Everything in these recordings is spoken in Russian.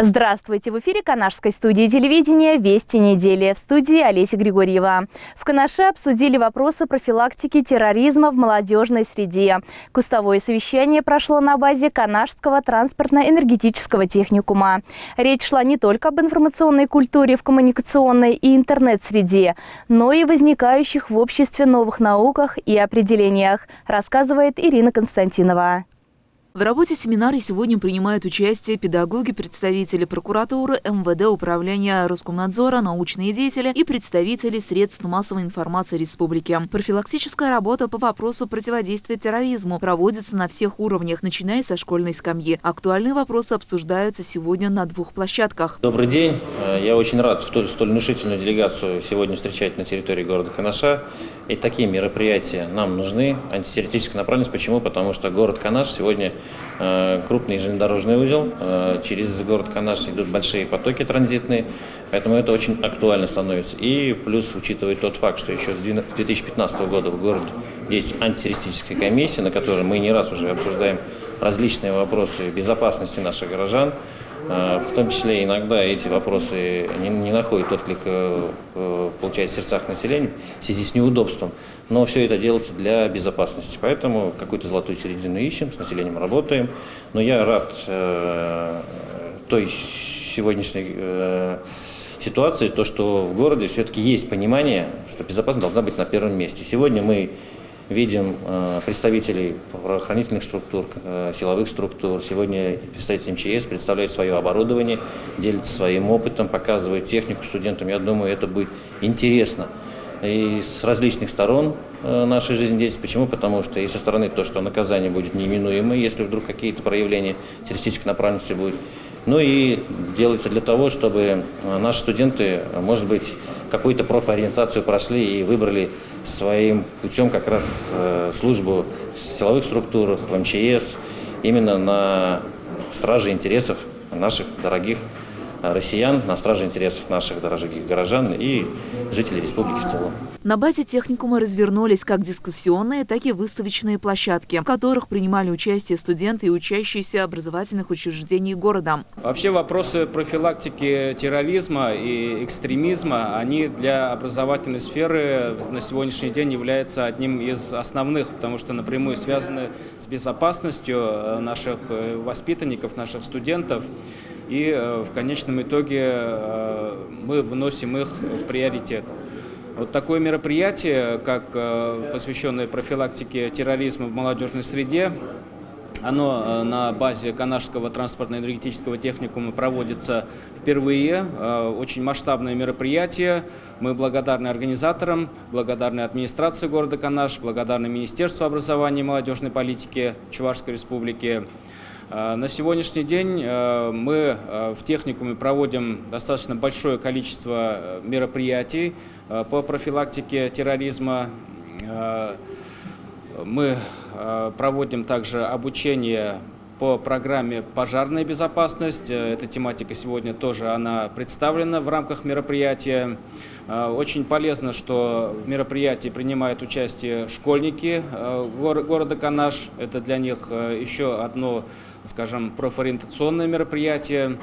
Здравствуйте! В эфире Канашской студии телевидения «Вести недели». В студии Олеся Григорьева. В Канаше обсудили вопросы профилактики терроризма в молодежной среде. Кустовое совещание прошло на базе Канашского транспортно-энергетического техникума. Речь шла не только об информационной культуре в коммуникационной и интернет-среде, но и возникающих в обществе новых науках и определениях, рассказывает Ирина Константинова. В работе семинара сегодня принимают участие педагоги, представители прокуратуры, МВД, управления Роскомнадзора, научные деятели и представители средств массовой информации республики. Профилактическая работа по вопросу противодействия терроризму проводится на всех уровнях, начиная со школьной скамьи. Актуальные вопросы обсуждаются сегодня на двух площадках. Добрый день. Я очень рад столь внушительную делегацию сегодня встречать на территории города Канаша. И такие мероприятия нам нужны. Антитеррористическая направленность. Почему? Потому что город Канаш сегодня крупный железнодорожный узел. Через город Канаш идут большие потоки транзитные. Поэтому это очень актуально становится. И плюс, учитывая тот факт, что еще с 2015 года в городе действует антитеррористическая комиссия, на которой мы не раз уже обсуждаем различные вопросы безопасности наших горожан. В том числе иногда эти вопросы не находят отклик, получается, в сердцах населения в связи с неудобством. Но все это делается для безопасности. Поэтому какую-то золотую середину ищем, с населением работаем. Но я рад той сегодняшней ситуации, то, что в городе все-таки есть понимание, что безопасность должна быть на первом месте. Сегодня мы видим представителей правоохранительных структур, силовых структур. Сегодня представители МЧС представляют свое оборудование, делятся своим опытом, показывают технику студентам. Я думаю, это будет интересно и с различных сторон нашей жизнедеятельности. Почему? Потому что и со стороны то, что наказание будет неименуемо, если вдруг какие-то проявления террористической направленности будут. Ну и делается для того, чтобы наши студенты, может быть, какую-то профориентацию прошли и выбрали своим путем как раз службу в силовых структурах, в МЧС, именно на страже интересов наших дорогих россиян, на страже интересов наших дорогих горожан и жителей республики в целом. На базе техникума развернулись как дискуссионные, так и выставочные площадки, в которых принимали участие студенты и учащиеся образовательных учреждений города. Вообще вопросы профилактики терроризма и экстремизма, они для образовательной сферы на сегодняшний день являются одним из основных, потому что напрямую связаны с безопасностью наших воспитанников, наших студентов. И в конечном итоге мы вносим их в приоритет. Вот такое мероприятие, как посвященное профилактике терроризма в молодежной среде, оно на базе Канашского транспортно-энергетического техникума проводится впервые. Очень масштабное мероприятие. Мы благодарны организаторам, благодарны администрации города Канаш, благодарны Министерству образования и молодежной политики Чувашской республики. На сегодняшний день мы в техникуме проводим достаточно большое количество мероприятий по профилактике терроризма. Мы проводим также обучение по программе «Пожарная безопасность». Эта тематика сегодня тоже она представлена в рамках мероприятия. Очень полезно, что в мероприятии принимают участие школьники города Канаш. Это для них еще одно, скажем, профориентационное мероприятие.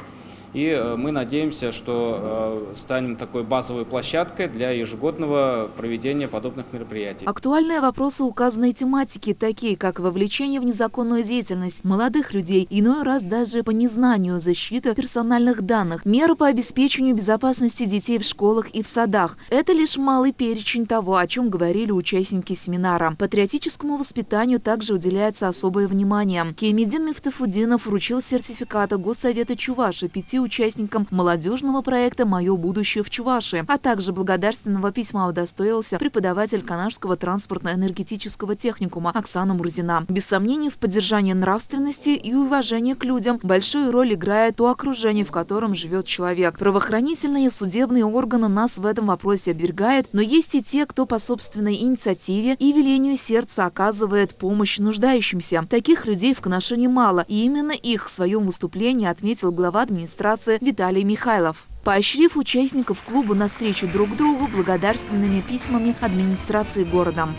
И мы надеемся, что станем такой базовой площадкой для ежегодного проведения подобных мероприятий. Актуальные вопросы указанной тематики, такие как вовлечение в незаконную деятельность молодых людей, иной раз даже по незнанию, защита персональных данных, меры по обеспечению безопасности детей в школах и в садах. Это лишь малый перечень того, о чем говорили участники семинара. Патриотическому воспитанию также уделяется особое внимание. Кемидин Мифтафудинов вручил сертификаты Госсовета Чувашии 5 участникам молодежного проекта «Мое будущее в Чувашии», а также благодарственного письма удостоился преподаватель Канашского транспортно-энергетического техникума Оксана Мурзина. Без сомнений, в поддержании нравственности и уважения к людям большую роль играет то окружение, в котором живет человек. Правоохранительные и судебные органы нас в этом вопросе оберегают, но есть и те, кто по собственной инициативе и велению сердца оказывает помощь нуждающимся. Таких людей в Канаше немало, и именно их в своем выступлении отметил глава администрации Виталий Михайлов, поощрив участников клуба навстречу друг другу благодарственными письмами администрации города.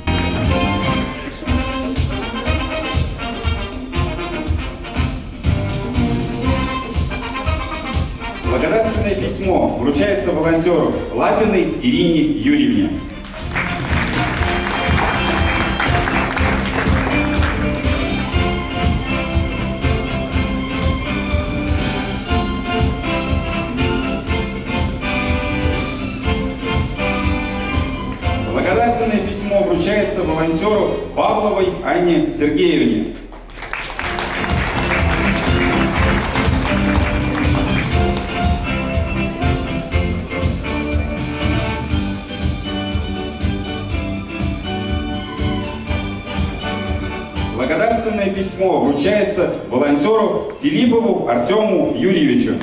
Благодарственное письмо вручается волонтеру Лапиной Ирине Юрьевне. Благодарственное письмо вручается волонтеру Павловой Анне Сергеевне. Благодарственное письмо вручается волонтеру Филиппову Артему Юрьевичу.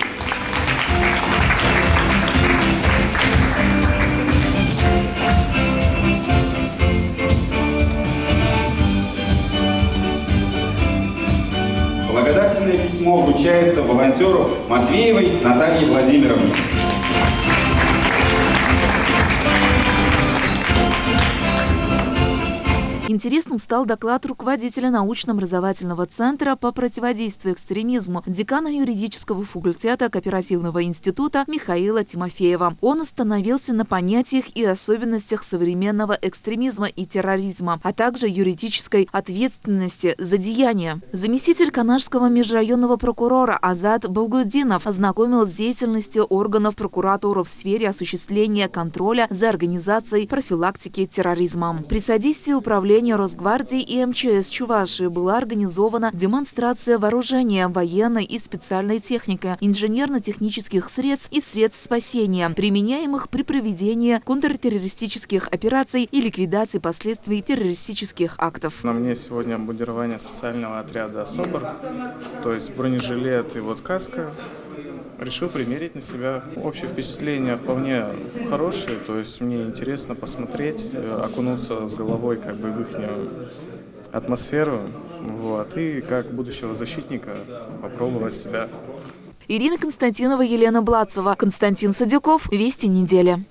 Благодарственное письмо вручается волонтеру Матвеевой Наталье Владимировне. Интересным стал доклад руководителя научно-образовательного центра по противодействию экстремизму, декана юридического факультета Кооперативного института Михаила Тимофеева. Он остановился на понятиях и особенностях современного экстремизма и терроризма, а также юридической ответственности за деяния. Заместитель канашского межрайонного прокурора Азат Балгудинов ознакомил с деятельностью органов прокуратуры в сфере осуществления контроля за организацией профилактики терроризма. При содействии управления Росгвардии и МЧС Чувашии была организована демонстрация вооружения, военной и специальной техники, инженерно-технических средств и средств спасения, применяемых при проведении контртеррористических операций и ликвидации последствий террористических актов. На мне сегодня обмундирование специального отряда СОБР, то есть бронежилет и вот каска. Решил примерить на себя. Общее впечатление вполне хорошее, то есть мне интересно посмотреть, окунуться с головой как бы в их атмосферу, вот, и как будущего защитника попробовать себя. Ирина Константинова, Елена Блацова, Константин Садюков. Вести недели.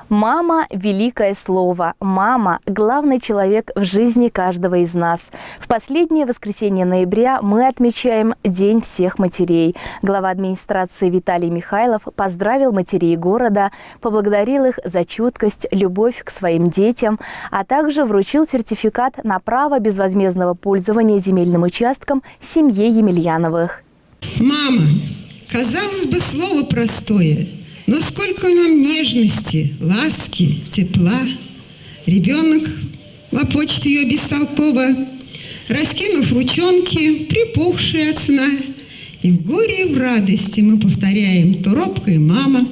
Мама – великое слово. Мама – главный человек в жизни каждого из нас. В последнее воскресенье ноября мы отмечаем День всех матерей. Глава администрации Виталий Михайлов поздравил матерей города, поблагодарил их за чуткость, любовь к своим детям, а также вручил сертификат на право безвозмездного пользования земельным участком семье Емельяновых. Мама, казалось бы, слово простое. Но сколько в нем нежности, ласки, тепла. Ребенок лопочет ее бестолково, раскинув ручонки, припухшие от сна. И в горе и в радости мы повторяем то робкая мама,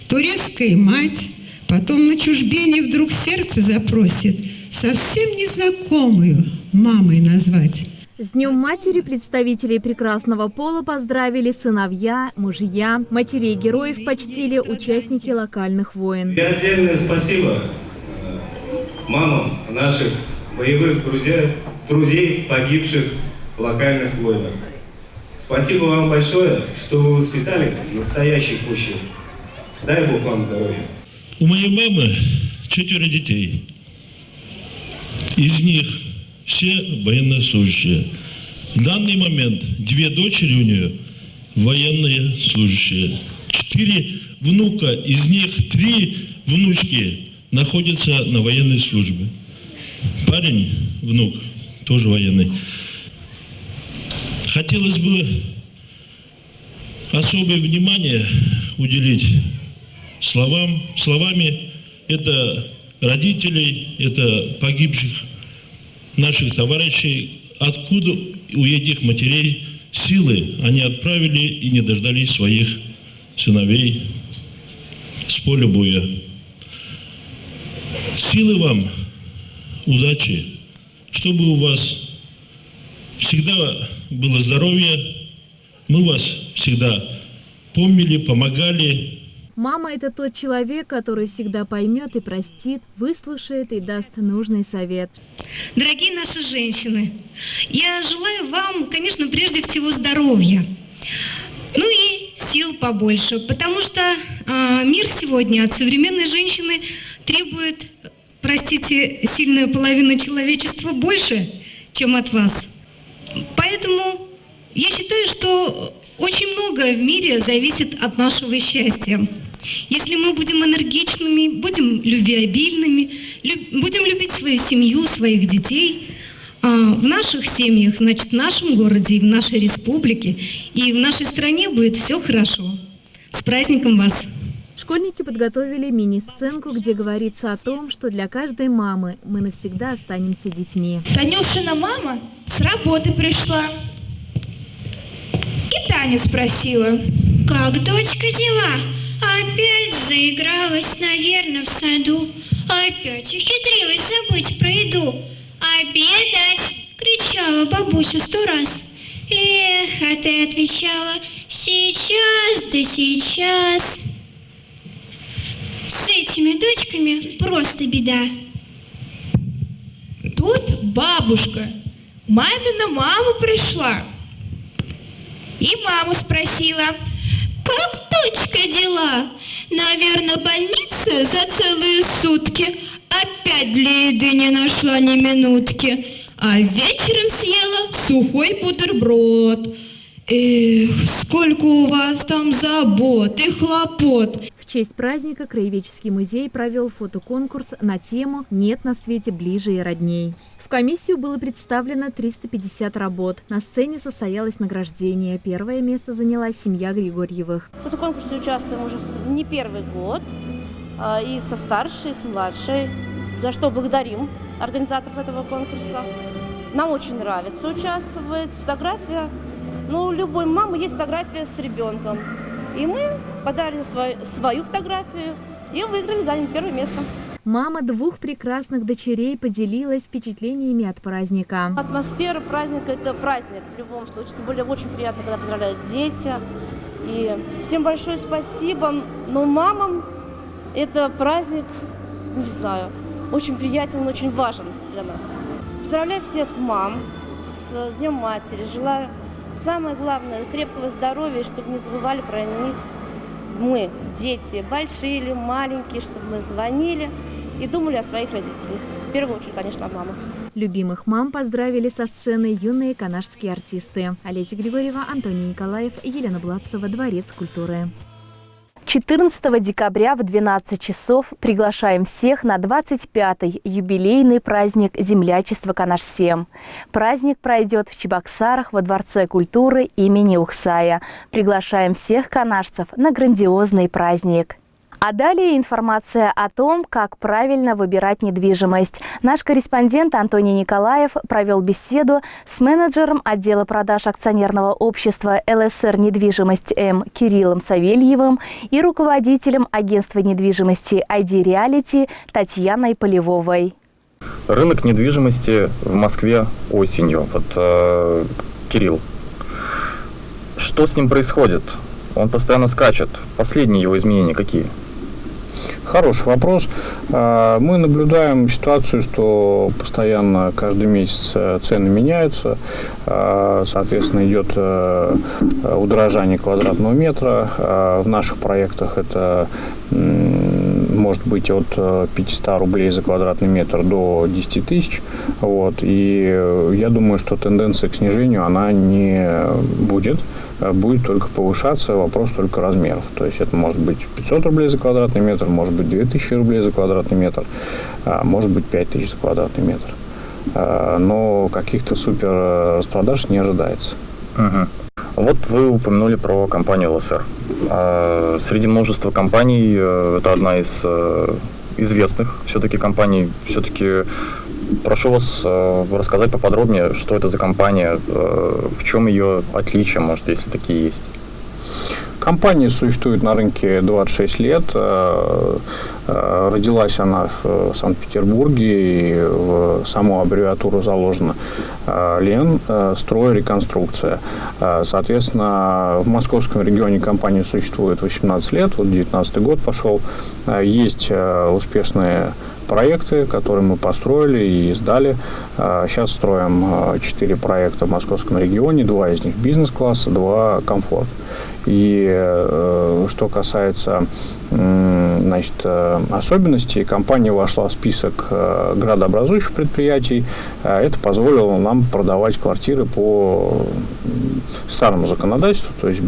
то резкая мать. Потом на чужбине вдруг сердце запросит совсем незнакомую мамой назвать. С Днем матери представителей прекрасного пола поздравили сыновья, мужья, матерей героев почтили участники локальных войн. И отдельное спасибо мамам наших боевых друзей, погибших в локальных войнах. Спасибо вам большое, что вы воспитали настоящих мужчин. Дай Бог вам здоровья. У моей мамы 4 детей. Из них все военнослужащие. В данный момент 2 дочери у нее военные служащие. 4 внука, из них 3 внучки находятся на военной службе. Парень, внук, тоже военный. Хотелось бы особое внимание уделить словами это родителей, это погибших наших товарищей, откуда у этих матерей силы они отправили и не дождались своих сыновей с поля боя. Силы вам, удачи, чтобы у вас всегда было здоровье, мы вас всегда помнили, помогали. Мама – это тот человек, который всегда поймет и простит, выслушает и даст нужный совет. Дорогие наши женщины, я желаю вам, конечно, прежде всего здоровья, ну и сил побольше, потому что мир сегодня от современной женщины требует, простите, сильная половина человечества больше, чем от вас. Поэтому я считаю, что очень многое в мире зависит от нашего счастья. Если мы будем энергичными, будем любвеобильными, будем любить свою семью, своих детей, в наших семьях, значит, в нашем городе, и в нашей республике, и в нашей стране будет все хорошо. С праздником вас! Школьники подготовили мини-сценку, где говорится о том, что для каждой мамы мы навсегда останемся детьми. Танюшина мама с работы пришла и Таню спросила: «Как, дочка, дела? Опять заигралась, наверное, в саду. Опять ухитрилась забыть про еду. Обедать!» — кричала бабуся 100 раз. «Эх, а ты отвечала: сейчас, да сейчас!» С этими дочками просто беда. Тут бабушка, мамина мама пришла. И маму спросила: «Как, дочка, дела? Наверное, больница за целые сутки. Опять для еды не нашла ни минутки. А вечером съела сухой бутерброд. Эх, сколько у вас там забот и хлопот!» В честь праздника Краеведческий музей провел фотоконкурс на тему «Нет на свете ближе и родней». В комиссию было представлено 350 работ. На сцене состоялось награждение. Первое место заняла семья Григорьевых. В фотоконкурсе участвуем уже не первый год. И со старшей, и с младшей. За что благодарим организаторов этого конкурса. Нам очень нравится участвовать. Фотография. У любой мамы есть фотография с ребенком. И мы подали свою фотографию и выиграли, заняли первое место. Мама 2 прекрасных дочерей поделилась впечатлениями от праздника. Атмосфера праздника – это праздник в любом случае. Тем более очень приятно, когда поздравляют дети. И всем большое спасибо. Но мамам это праздник, не знаю, очень приятен, очень важен для нас. Поздравляю всех мам с Днем Матери. Желаю самое главное – крепкого здоровья, чтобы не забывали про них мы, дети, большие или маленькие, чтобы мы звонили и думали о своих родителях. В первую очередь, конечно, о мамах. Любимых мам поздравили со сцены юные канашские артисты. Олеся Григорьева, Антоний Николаев, Елена Бладцева, Дворец культуры. 14 декабря в 12 часов приглашаем всех на 25-й юбилейный праздник землячества Канаш-7. Праздник пройдет в Чебоксарах во Дворце культуры имени Ухсая. Приглашаем всех канашцев на грандиозный праздник. А далее информация о том, как правильно выбирать недвижимость. Наш корреспондент Антоний Николаев провел беседу с менеджером отдела продаж акционерного общества ЛСР «Недвижимость М» Кириллом Савельевым и руководителем агентства недвижимости ID Reality Татьяной Полевовой. Рынок недвижимости в Москве осенью. Кирилл, что с ним происходит? Он постоянно скачет. Последние его изменения какие? Хороший вопрос. Мы наблюдаем ситуацию, что постоянно каждый месяц цены меняются. Соответственно, идет удорожание квадратного метра. В наших проектах это может быть от 500 рублей за квадратный метр до 10 тысяч. И я думаю, что тенденция к снижению она не будет. Будет только повышаться, вопрос только размеров. То есть это может быть 500 рублей за квадратный метр, может быть 2000 рублей за квадратный метр, может быть 5000 за квадратный метр. Но каких-то супер распродаж не ожидается. Вот вы упомянули про компанию ЛСР. Среди множества компаний это одна из известных все-таки компаний. Все-таки прошу вас рассказать поподробнее, что это за компания, в чем ее отличие, может, если такие есть. Компания существует на рынке 26 лет. Родилась она в Санкт-Петербурге, и в саму аббревиатуру заложена ЛЕН, стройреконструкция. Соответственно, в московском регионе компания существует 18 лет, 19 год пошел. Есть успешные проекты, которые мы построили и сдали. Сейчас строим 4 проекта в московском регионе, 2 из них бизнес-класса, 2 комфорт. И что касается особенностей, компания вошла в список градообразующих предприятий. Это позволило нам продавать квартиры по старому законодательству, то есть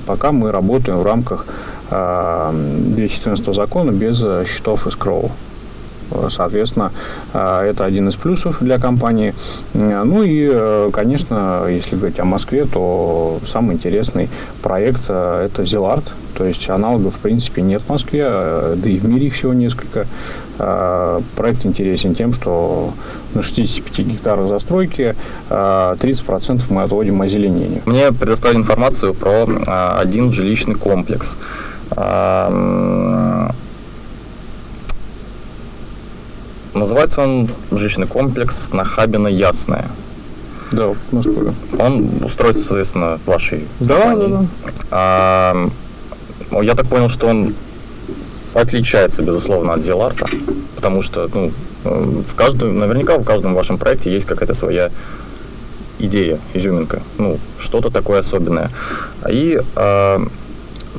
пока мы работаем в рамках 214 закона без счетов эскроу. Соответственно, это один из плюсов для компании. Ну и, конечно, если говорить о Москве, то самый интересный проект – это Зиларт. То есть аналогов, в принципе, нет в Москве, да и в мире их всего несколько. Проект интересен тем, что на 65 гектарах застройки 30% мы отводим озеленению. Мне предоставили информацию про один жилищный комплекс. Называется он жилищный комплекс Нахабино-Ясное. Да, в Москве. Он устроится, соответственно, в вашей компании. Да. Я так понял, что он отличается, безусловно, от Зиларта, потому что наверняка в каждом вашем проекте есть какая-то своя идея, изюминка, что-то такое особенное. И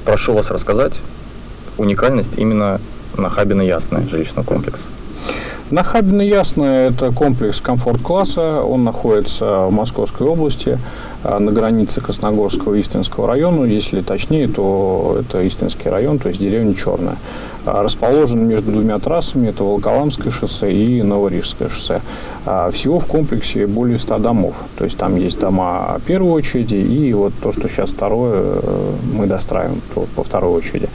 прошу вас рассказать уникальность именно Нахабино-Ясное жилищного комплекса. Нахабино-Ясное – это комплекс комфорт-класса. Он находится в Московской области, на границе Красногорского и Истринского района. Если точнее, то это Истринский район, то есть деревня Черная. Расположен между 2 трассами – это Волоколамское шоссе и Новорижское шоссе. Всего в комплексе более 100 домов. То есть там есть дома первой очереди, и вот то, что сейчас второе, мы достраиваем по второй очереди.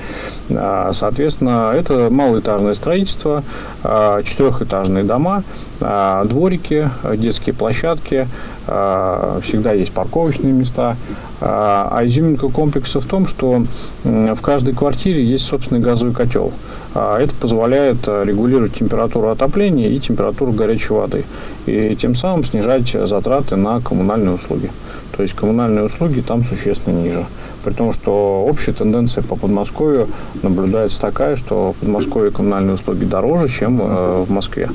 Соответственно, это малоэтажное строительство, 4-этажные дома, дворики, детские площадки, всегда есть парковочные места. А изюминка комплекса в том, что в каждой квартире есть собственный газовый котел. Это позволяет регулировать температуру отопления и температуру горячей воды. И тем самым снижать затраты на коммунальные услуги. То есть коммунальные услуги там существенно ниже. При том, что общая тенденция по Подмосковью наблюдается такая, что в Подмосковье коммунальные услуги дороже, чем в Москве.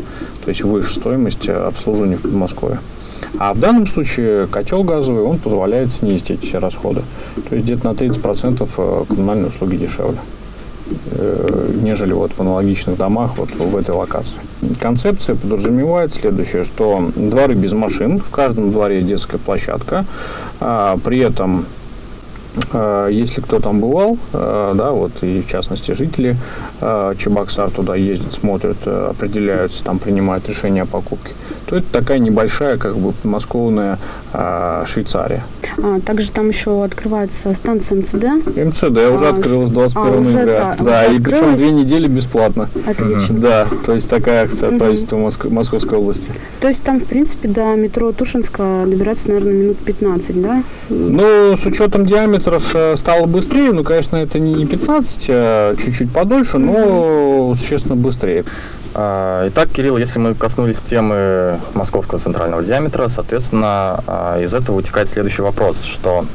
То есть выше стоимость обслуживания в Подмосковье. А в данном случае котел газовый, он позволяет снизить эти все расходы. То есть где-то на 30% коммунальные услуги дешевле, нежели вот в аналогичных домах вот в этой локации. Концепция подразумевает следующее, что дворы без машин, в каждом дворе детская площадка, при этом если кто там бывал, да, вот и в частности жители Чебоксар туда ездят, смотрят, определяются, там принимают решение о покупке, то это такая небольшая, как бы подмосковная Швейцария. Также там еще открывается станция МЦД. МЦД уже открылась 21 ноября. Да, и причем 2 недели бесплатно. Отлично. Да, то есть такая акция правительства Московской области. То есть там, в принципе, до метро Тушинска добираться, наверное, минут 15, да? Ну, с учетом диаметров стало быстрее. Ну, конечно, это не 15, а чуть-чуть подольше, но существенно быстрее. Итак, Кирилл, если мы коснулись темы московского центрального диаметра, соответственно, из этого вытекает следующий вопрос, что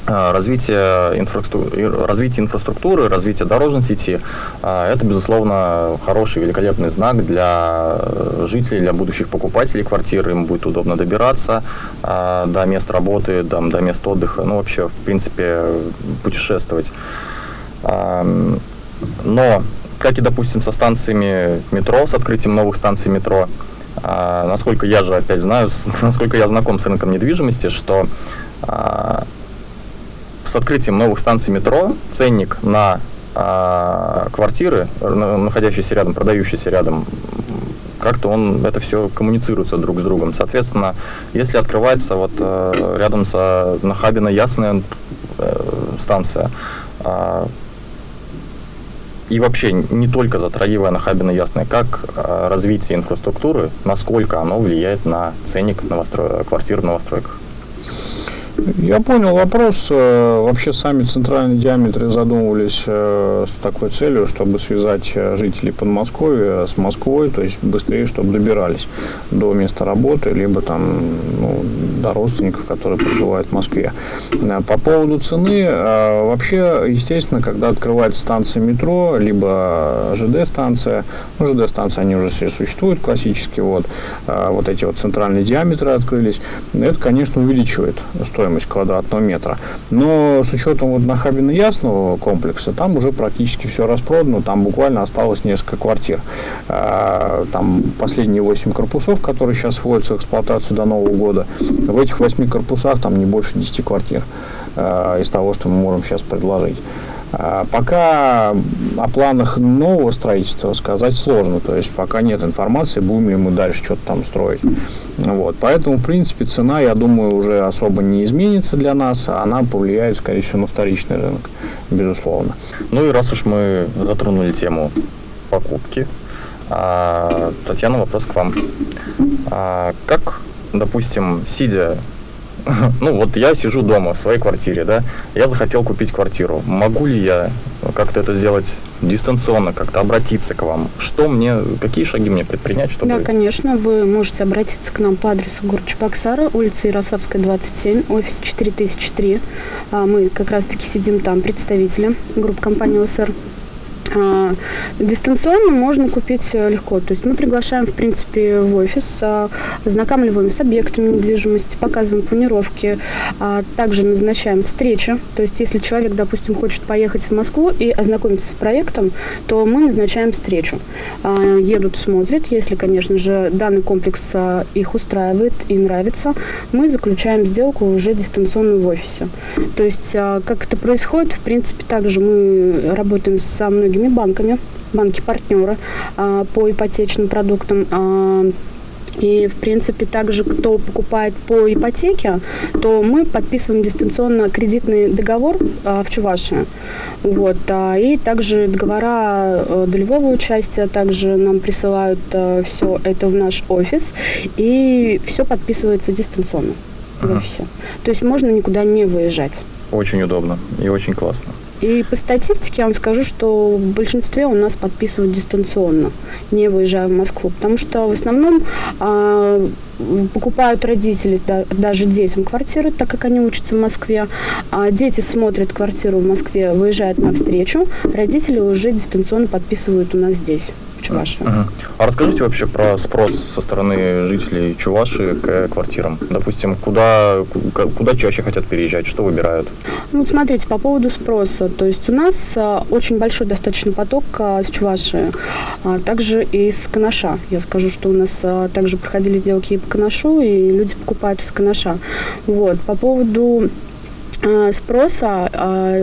развитие инфраструктуры, развитие дорожной сети – это, безусловно, хороший, великолепный знак для жителей, для будущих покупателей квартиры. Им будет удобно добираться до мест работы, до мест отдыха, ну, вообще, в принципе, путешествовать. Но, как и, допустим, со станциями метро, с открытием новых станций метро, насколько я же опять знаю, насколько я знаком с рынком недвижимости, что с открытием новых станций метро ценник на квартиры, находящиеся рядом, продающиеся рядом, как-то это все коммуницируется друг с другом. Соответственно, если открывается вот рядом с Нахабино-Ясная станция, и вообще не только Затроевая, Нахабино-Ясная, как развитие инфраструктуры, насколько оно влияет на ценник квартир в новостройках? Я понял вопрос. Вообще сами центральные диаметры задумывались с такой целью, чтобы связать жителей Подмосковья с Москвой, то есть быстрее, чтобы добирались до места работы, либо там, до родственников, которые проживают в Москве. По поводу цены, вообще, естественно, когда открывается станция метро, либо ЖД-станция, ЖД-станции, они уже все существуют классически, вот эти вот центральные диаметры открылись, это, конечно, увеличивает стоимость квадратного метра. Но с учетом вот Нахабино-Ясного комплекса, там уже практически все распродано, там буквально осталось несколько квартир. Там последние 8 корпусов, которые сейчас вводятся в эксплуатацию до Нового года, в этих 8 корпусах там не больше 10 квартир из того, что мы можем сейчас предложить. Пока о планах нового строительства сказать сложно, то есть пока нет информации, будем ли мы дальше что-то там строить. Вот. Поэтому, в принципе, цена, я думаю, уже особо не изменится для нас, она повлияет, скорее всего, на вторичный рынок, безусловно. Ну и раз уж мы затронули тему покупки, Татьяна, вопрос к вам. Как, допустим, сидя... вот я сижу дома в своей квартире, да, я захотел купить квартиру. Могу ли я как-то это сделать дистанционно, как-то обратиться к вам? Какие шаги мне предпринять, чтобы... Да, конечно, вы можете обратиться к нам по адресу город Чебоксары, улица Ярославская, 27, офис 4003. Мы как раз-таки сидим там, представители группы компании ЛСР. Дистанционно можно купить легко. То есть мы приглашаем, в принципе, в офис, ознакомливаем с объектами недвижимости, показываем планировки, также назначаем встречи. То есть если человек, допустим, хочет поехать в Москву и ознакомиться с проектом, то мы назначаем встречу. Едут, смотрят. Если, конечно же, данный комплекс их устраивает и нравится, мы заключаем сделку уже дистанционно в офисе. То есть как это происходит, в принципе, также мы работаем со многими банками, банки-партнеры по ипотечным продуктам. И, в принципе, также, кто покупает по ипотеке, то мы подписываем дистанционно кредитный договор в Чувашии. Вот. И также договора долевого участия также нам присылают все это в наш офис. И все подписывается дистанционно в офисе. То есть можно никуда не выезжать. Очень удобно и очень классно. И по статистике я вам скажу, что в большинстве у нас подписывают дистанционно, не выезжая в Москву. Потому что в основном покупают родители даже детям квартиры, так как они учатся в Москве. Дети смотрят квартиру в Москве, выезжают навстречу. Родители уже дистанционно подписывают у нас здесь, в Чувашии. А расскажите вообще про спрос со стороны жителей Чувашии к квартирам. Допустим, куда чаще хотят переезжать, что выбирают? Вот смотрите, по поводу спроса. То есть у нас очень большой достаточно поток с Чувашии, также и с Канаша. Я скажу, что у нас также проходили сделки и по Канашу, и люди покупают из Канаша. Вот. По поводу спроса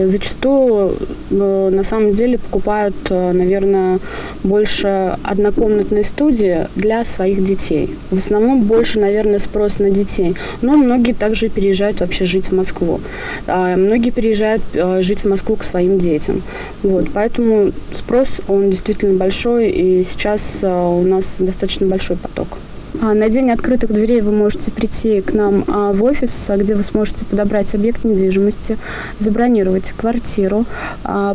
зачастую на самом деле покупают, наверное, больше однокомнатные студии для своих детей. В основном больше, наверное, спрос на детей. Но многие также переезжают вообще жить в Москву. Многие переезжают жить в Москву к своим детям. Вот, поэтому спрос, он действительно большой, и сейчас у нас достаточно большой поток. На день открытых дверей вы можете прийти к нам в офис, где вы сможете подобрать объект недвижимости, забронировать квартиру,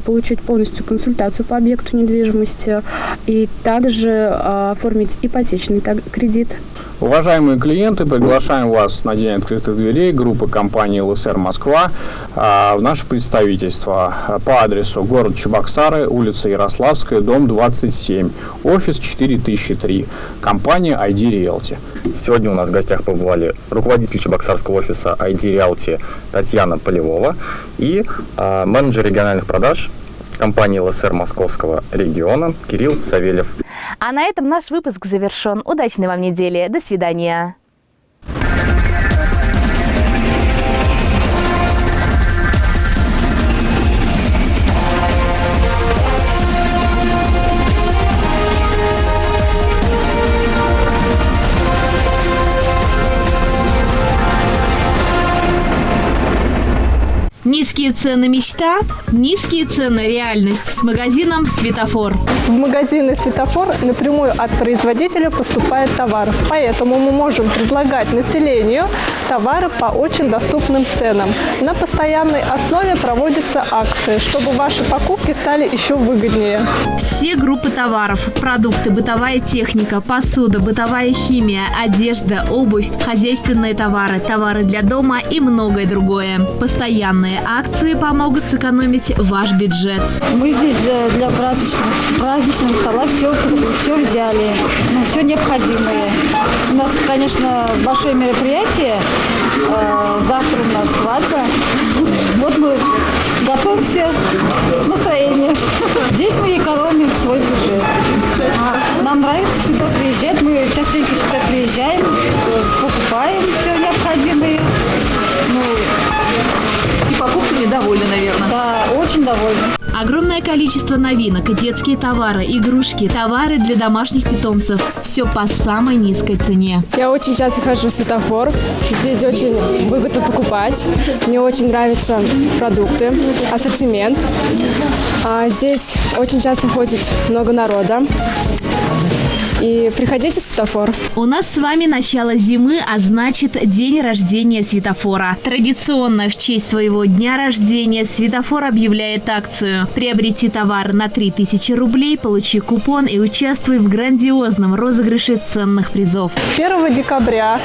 получить полностью консультацию по объекту недвижимости и также оформить ипотечный кредит. Уважаемые клиенты, приглашаем вас на день открытых дверей группы компании ЛСР Москва в наше представительство по адресу город Чебоксары, улица Ярославская, дом 27, офис 4003, компания ID Realty. Сегодня у нас в гостях побывали руководитель чебоксарского офиса ID Realty Татьяна Полевова и менеджер региональных продаж компании ЛСР Московского региона Кирилл Савельев. А на этом наш выпуск завершен. Удачной вам недели. До свидания. Низкие цены – мечта, низкие цены – реальность. С магазином «Светофор». В магазины «Светофор» напрямую от производителя поступает товар. Поэтому мы можем предлагать населению товары по очень доступным ценам. На постоянной основе проводятся акции, чтобы ваши покупки стали еще выгоднее. Все группы товаров – продукты, бытовая техника, посуда, бытовая химия, одежда, обувь, хозяйственные товары, товары для дома и многое другое. Постоянные акции помогут сэкономить ваш бюджет. Мы здесь для праздничного стола все взяли, все необходимое. У нас, конечно, большое мероприятие. Завтра у нас свадьба. Вот мы готовимся с настроением. Здесь мы экономим свой бюджет. Нам нравится сюда приезжать. Мы частенько сюда приезжаем, покупаем все необходимое. И покупками довольны, наверное. Да, очень довольны. Огромное количество новинок, детские товары, игрушки, товары для домашних питомцев. Все по самой низкой цене. Я очень часто хожу в «Светофор». Здесь очень выгодно покупать. Мне очень нравятся продукты, ассортимент. Здесь очень часто ходит много народа. И приходите в «Светофор». У нас с вами начало зимы, а значит день рождения «Светофора». Традиционно в честь своего дня рождения «Светофор» объявляет акцию. Приобрети товар на 3000 рублей, получи купон и участвуй в грандиозном розыгрыше ценных призов. 1 декабря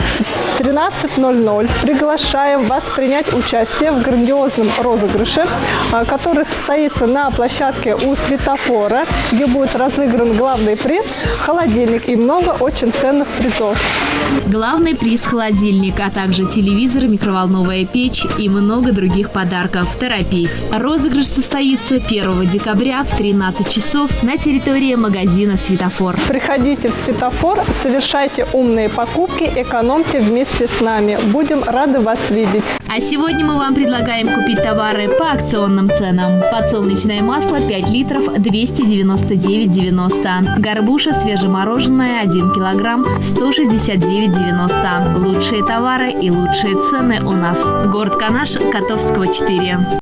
в 13:00 приглашаем вас принять участие в грандиозном розыгрыше, который состоится на площадке у «Светофора», где будет разыгран главный приз – холодильник и много очень ценных призов. Главный приз – холодильник, а также телевизор, микроволновая печь и много других подарков. Торопись! Розыгрыш состоится 1 декабря в 13 часов на территории магазина «Светофор». Приходите в «Светофор», совершайте умные покупки, экономьте вместе с нами. Будем рады вас видеть. А сегодня мы вам предлагаем купить товары по акционным ценам. Подсолнечное масло 5 литров 299,90. Горбуша свежемороженая 1 килограмм 169,90. Лучшие товары и лучшие цены у нас. Город Канаш, Котовского, 4.